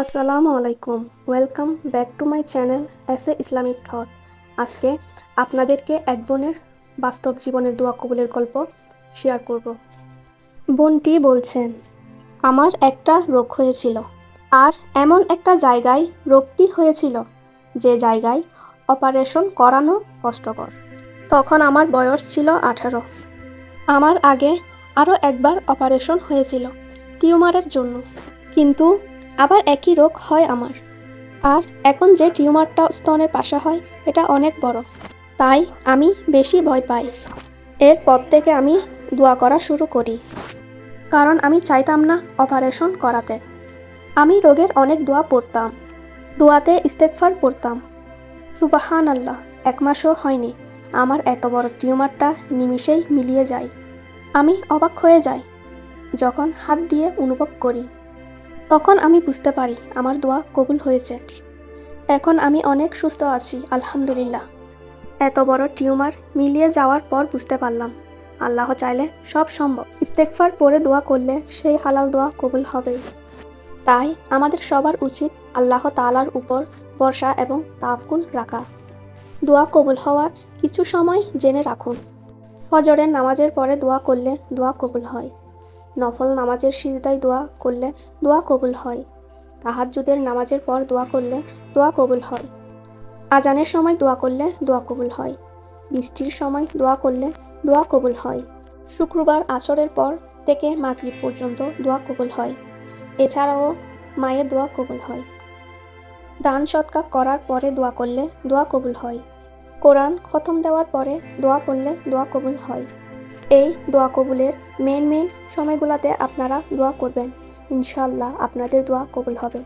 আসসালামু আলাইকুম, welcome back to my channel SA Islamic thought. আজকে আপনাদেরকে এক বোনের বাস্তব জীবনের দোয়া কবুলের গল্প শেয়ার করব। বোনটি বলছেন, আমার একটা রোগ হয়েছিল, আর এমন একটা জায়গায় রোগটি হয়েছিল যে জায়গায় অপারেশন করানো কষ্টকর। তখন আমার বয়স ছিল 18। আমার আগে আরও একবার অপারেশন হয়েছিল টিউমারের জন্য, কিন্তু আবার একই রোগ হয় আমার। আর এখন যে টিউমারটা স্তনের পাশে হয় এটা অনেক বড়, তাই আমি বেশি ভয় পাই। এরপর থেকে আমি দোয়া করা শুরু করি, কারণ আমি চাইতাম না অপারেশন করাতে। আমি রোগের অনেক দোয়া পড়তাম, দোয়াতে ইস্তেগফার পড়তাম। সুবহান আল্লাহ, 1 মাসও হয়নি আমার এত বড় টিউমারটা নিমিষেই মিলিয়ে যায়। আমি অবাক হয়ে যাই যখন হাত দিয়ে অনুভব করি। তখন আমি বুঝতে পারি আমার দোয়া কবুল হয়েছে। এখন আমি অনেক সুস্থ আছি, আলহামদুলিল্লাহ। এত বড় টিউমার মিলিয়ে যাওয়ার পর বুঝতে পারলাম আল্লাহ চাইলে সব সম্ভব। ইস্তেগফার পড়ে দোয়া করলে সেই হালাল দোয়া কবুল হবেই। তাই আমাদের সবার উচিত আল্লাহ তাআলার উপর ভরসা এবং তাওয়াক্কুল রাখা। দোয়া কবুল হওয়ার কিছু সময় জেনে রাখুন। ফজরের নামাজের পরে দোয়া করলে দোয়া কবুল হয়। নফল নামাজের সিজদায় দোয়া করলে দোয়া কবুল হয়। তাহাজ্জুদের নামাজের পর দোয়া করলে দোয়া কবুল হয়। আজানের সময় দোয়া করলে দোয়া কবুল হয়। বৃষ্টির সময় দোয়া করলে দোয়া কবুল হয়। শুক্রবার আসরের পর থেকে মাগরিব পর্যন্ত দোয়া কবুল হয়। এছাড়াও মায়ের দোয়া কবুল হয়। দান সদকা করার পরে দোয়া করলে দোয়া কবুল হয়। কোরআন খতম দেওয়ার পরে দোয়া করলে দোয়া কবুল হয়। এই দোয়া কবুলের মেন সময়গুলোতে আপনারা দোয়া করবেন, ইনশাআল্লাহ আপনাদের দোয়া কবুল হবে।